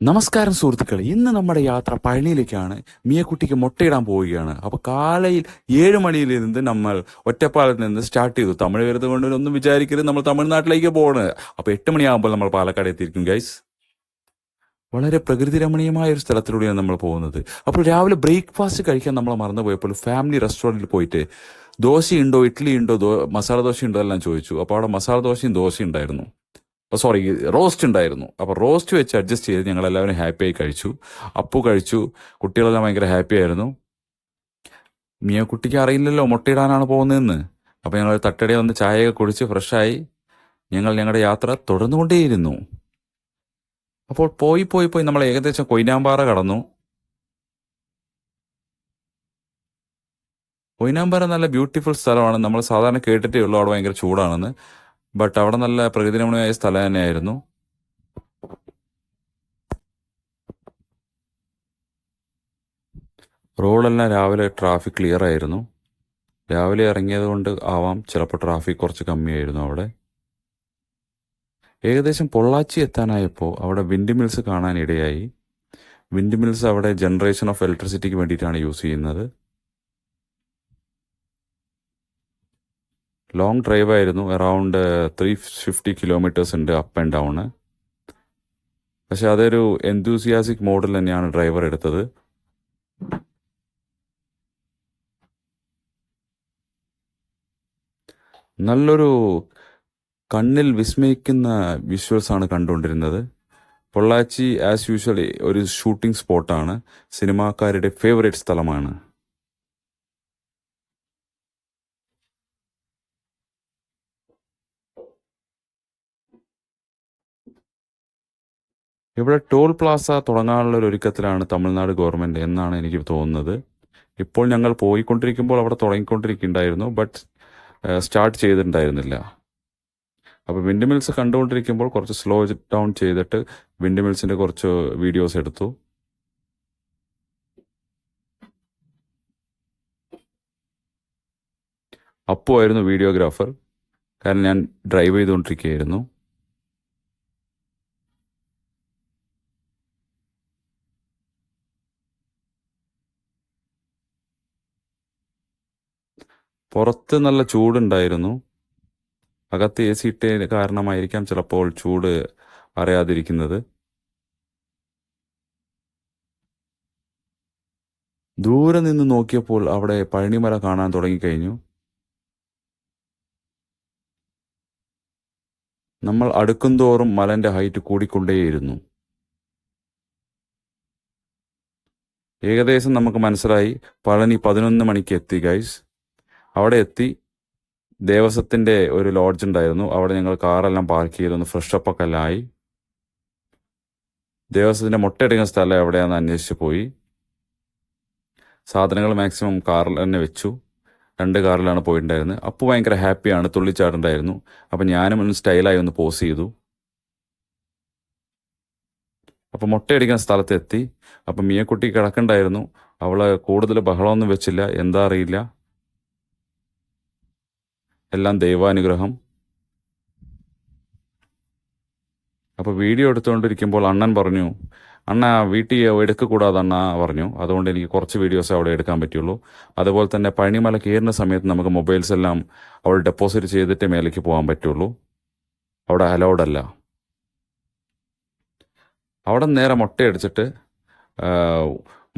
നമസ്കാരം സുഹൃത്തുക്കളെ, ഇന്ന് നമ്മുടെ യാത്ര പഴനിയിലേക്കാണ്. മിയക്കുട്ടിക്ക് മുട്ടയിടാൻ പോവുകയാണ്. അപ്പോൾ കാലയിൽ 7 മണിയിൽ നമ്മൾ ഒറ്റപ്പാലത്ത് നിന്ന് സ്റ്റാർട്ട് ചെയ്തു. തമിഴ് വരുന്നത് കൊണ്ട് ഒന്നും വിചാരിക്കരുത്, നമ്മൾ തമിഴ്നാട്ടിലേക്ക് പോകണ്. അപ്പോൾ 8 മണിയാകുമ്പോൾ നമ്മൾ പാലക്കാട് എത്തിയിരിക്കും ഗൈസ്. വളരെ പ്രകൃതി രമണീയമായ ഒരു സ്ഥലത്തിലൂടെയാണ് നമ്മൾ പോകുന്നത്. അപ്പോൾ രാവിലെ ബ്രേക്ക്ഫാസ്റ്റ് കഴിക്കാൻ നമ്മൾ മറന്നുപോയപ്പോൾ ഫാമിലി റെസ്റ്റോറൻറ്റിൽ പോയിട്ട് ദോശയുണ്ടോ, ഇഡ്ഡലി ഉണ്ടോ, മസാല ദോശ ഉണ്ടോ എല്ലാം ചോദിച്ചു. അപ്പോൾ അവിടെ മസാല ദോശയും ഉണ്ടായിരുന്നു. സോറി, റോസ്റ്റ് ഉണ്ടായിരുന്നു. അപ്പോൾ റോസ്റ്റ് വെച്ച് അഡ്ജസ്റ്റ് ചെയ്ത് ഞങ്ങളെല്ലാവരും ഹാപ്പിയായി കഴിച്ചു. അപ്പു കഴിച്ചു. കുട്ടികളെല്ലാം ഭയങ്കര ഹാപ്പി ആയിരുന്നു. കുട്ടിക്ക് അറിയില്ലല്ലോ മുട്ടയിടാനാണ് പോകുന്നതെന്ന്. അപ്പോൾ ഞങ്ങൾ തട്ടടി വന്ന് ചായയൊക്കെ കുടിച്ച് ഫ്രഷായി ഞങ്ങൾ ഞങ്ങളുടെ യാത്ര തുടർന്നുകൊണ്ടേയിരുന്നു. അപ്പോൾ പോയി നമ്മൾ ഏകദേശം കൊയിനാമ്പാറ കടന്നു. കൊയിനാമ്പാറ നല്ല ബ്യൂട്ടിഫുൾ സ്ഥലമാണ്. നമ്മൾ സാധാരണ കേട്ടിട്ടേ ഉള്ളൂ അവിടെ ഭയങ്കര ചൂടാണെന്ന്. ബട്ട് അവിടെ നല്ല പ്രകൃതിരമണീയമായ സ്ഥലം തന്നെയായിരുന്നു. റോഡെല്ലാം രാവിലെ ട്രാഫിക് ക്ലിയർ ആയിരുന്നു. രാവിലെ ഇറങ്ങിയത് കൊണ്ട് ആവാം ചിലപ്പോൾ ട്രാഫിക് കുറച്ച് കമ്മിയായിരുന്നു അവിടെ. ഏകദേശം പൊള്ളാച്ചി എത്താനായപ്പോൾ അവിടെ വിൻഡ് മിൽസ് കാണാനിടയായി. വിൻഡ് മിൽസ് അവിടെ ജനറേഷൻ ഓഫ് ഇലക്ട്രിസിറ്റിക്ക് വേണ്ടിയിട്ടാണ് യൂസ് ചെയ്യുന്നത്. ലോങ് ഡ്രൈവ് ആയിരുന്നു. അറൗണ്ട് 350 കിലോമീറ്റേഴ്സ് ഉണ്ട് അപ്പ് ആൻഡ് ഡൗണ്. പക്ഷെ അതൊരു എന്തൂസിയാസിക് മോഡിൽ തന്നെയാണ് ഡ്രൈവർ എടുത്തത്. നല്ലൊരു കണ്ണിൽ വിസ്മയിക്കുന്ന വിഷ്വൽസ് ആണ് കണ്ടുകൊണ്ടിരുന്നത്. പൊള്ളാച്ചി ആസ് യൂഷ്വൽ ഒരു ഷൂട്ടിംഗ് സ്പോട്ടാണ്. സിനിമാക്കാരുടെ ഫേവറേറ്റ് സ്ഥലമാണ്. ഇവിടെ ടോൾ പ്ലാസ തുടങ്ങാനുള്ള ഒരു ഒരുക്കത്തിലാണ് തമിഴ്നാട് ഗവൺമെൻറ് എന്നാണ് എനിക്ക് തോന്നുന്നത്. ഇപ്പോൾ ഞങ്ങൾ പോയിക്കൊണ്ടിരിക്കുമ്പോൾ അവിടെ തുടങ്ങിക്കൊണ്ടിരിക്കുന്നുണ്ടായിരുന്നു, ബട്ട് സ്റ്റാർട്ട് ചെയ്തിട്ടുണ്ടായിരുന്നില്ല. അപ്പോൾ വിൻഡ് മിൽസ് കണ്ടുകൊണ്ടിരിക്കുമ്പോൾ കുറച്ച് സ്ലോ ഡൗൺ ചെയ്തിട്ട് വിൻഡ് മിൽസിൻ്റെ കുറച്ച് വീഡിയോസ് എടുത്തു. അപ്പു ആയിരുന്നു വീഡിയോഗ്രാഫർ, കാരണം ഞാൻ ഡ്രൈവ് ചെയ്തുകൊണ്ടിരിക്കുകയായിരുന്നു. പുറത്ത് നല്ല ചൂടുണ്ടായിരുന്നു. അകത്ത് എ സി ഇട്ട കാരണമായിരിക്കാം ചിലപ്പോൾ ചൂട് അറിയാതിരിക്കുന്നത്. ദൂരെ നിന്ന് നോക്കിയപ്പോൾ അവിടെ പഴനിമല കാണാൻ തുടങ്ങിക്കഴിഞ്ഞു. നമ്മൾ അടുക്കുംതോറും മലന്റെ ഹൈറ്റ് കൂടിക്കൊണ്ടേയിരുന്നു. ഏകദേശം നമുക്ക് മനസ്സിലായി പഴനി 11 മണിക്ക് എത്തി ഗൈസ്. അവിടെ എത്തി ദേവസ്വത്തിൻ്റെ ഒരു ലോഡ്ജ് ഉണ്ടായിരുന്നു. അവിടെ ഞങ്ങൾ കാറെല്ലാം പാർക്ക് ചെയ്തൊന്ന് ഫ്രഷപ്പ് ഒക്കെ എല്ലാം ആയി. ദേവസ്വത്തിൻ്റെ മുട്ടയിടുന്ന സ്ഥലം എവിടെയാണെന്ന് അന്വേഷിച്ച് പോയി. സാധനങ്ങൾ മാക്സിമം കാറിൽ തന്നെ വെച്ചു. 2 കാറിലാണ് പോയിട്ടുണ്ടായിരുന്നത്. അപ്പോൾ ഭയങ്കര ഹാപ്പിയാണ്, തുള്ളിച്ചാടുണ്ടായിരുന്നു. അപ്പം ഞാനും ഒന്ന് സ്റ്റൈലായി ഒന്ന് പോസ് ചെയ്തു. അപ്പോൾ മുട്ടയടിക്കുന്ന സ്ഥലത്തെത്തി. അപ്പം മിയക്കുട്ടി കിടക്കണ്ടായിരുന്നു. അവളെ കൂടുതൽ ബഹളമൊന്നും വെച്ചില്ല, എന്താ അറിയില്ല. എല്ലാം ദൈവാനുഗ്രഹം. അപ്പോൾ വീഡിയോ എടുത്തുകൊണ്ടിരിക്കുമ്പോൾ അണ്ണൻ പറഞ്ഞു, അണ്ണ വീട്ടിൽ എടുക്കக்கூടാതെ അണ്ണ പറഞ്ഞു. അതുകൊണ്ട് എനിക്ക് കുറച്ച് വീഡിയോസ് അവിടെ എടുക്കാൻ പറ്റുള്ളൂ. അതുപോലെ തന്നെ പഴനിമല കയറുന്ന സമയത്ത് നമുക്ക് മൊബൈൽസ് എല്ലാം അവിടെ ഡെപ്പോസിറ്റ് ചെയ്തിട്ട് മേലേക്ക് പോകാൻ പറ്റുള്ളൂ. അവിടെ അലൗഡ് അല്ല. അവിടെ നേരെ മുട്ടയടിച്ചിട്ട്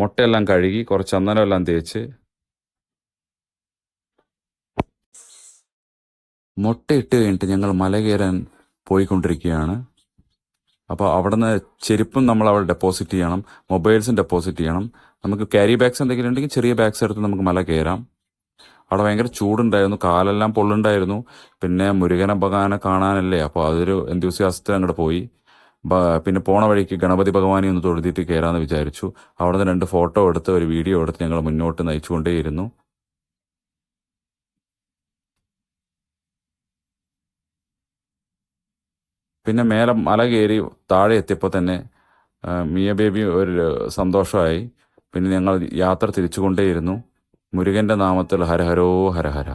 മുട്ടയെല്ലാം കഴുകി കുറച്ച് ചന്ദനമെല്ലാം തേച്ച് മുട്ടയിട്ട് കഴിഞ്ഞിട്ട് ഞങ്ങൾ മല കയറാൻ പോയിക്കൊണ്ടിരിക്കുകയാണ്. അപ്പോൾ അവിടെ നിന്ന് ചെരുപ്പും നമ്മൾ അവിടെ ഡെപ്പോസിറ്റ് ചെയ്യണം, മൊബൈൽസും ഡെപ്പോസിറ്റ് ചെയ്യണം. നമുക്ക് ക്യാരി ബാഗ്സ് എന്തെങ്കിലും ഉണ്ടെങ്കിൽ ചെറിയ ബാഗ്സ് എടുത്ത് നമുക്ക് മല കയറാം. അവിടെ ഭയങ്കര ചൂടുണ്ടായിരുന്നു, കാലെല്ലാം പൊള്ളുണ്ടായിരുന്നു. പിന്നെ മുരുകന ഭഗവാനെ കാണാനല്ലേ, അപ്പോൾ അതൊരു എന്ത്യൂസിയാസത്തിൽ അങ്ങോട്ട് പോയി. പിന്നെ പോണ വഴിക്ക് ഗണപതി ഭഗവാനെ ഒന്ന് തൊഴുതിയിട്ട് കയറാമെന്ന് വിചാരിച്ചു. അവിടെ നിന്ന് 2 ഫോട്ടോ എടുത്ത് ഒരു വീഡിയോ എടുത്ത് ഞങ്ങൾ മുന്നോട്ട് നയിച്ചുകൊണ്ടേയിരുന്നു. പിന്നെ മേലെ മല കയറി താഴെ എത്തിയപ്പോൾ തന്നെ മിയ ബേബി ഒരു സന്തോഷമായി. പിന്നെ ഞങ്ങൾ യാത്ര തിരിച്ചുകൊണ്ടേയിരുന്നു. മുരുകൻ്റെ നാമത്തിൽ ഹരഹരോ ഹരഹര.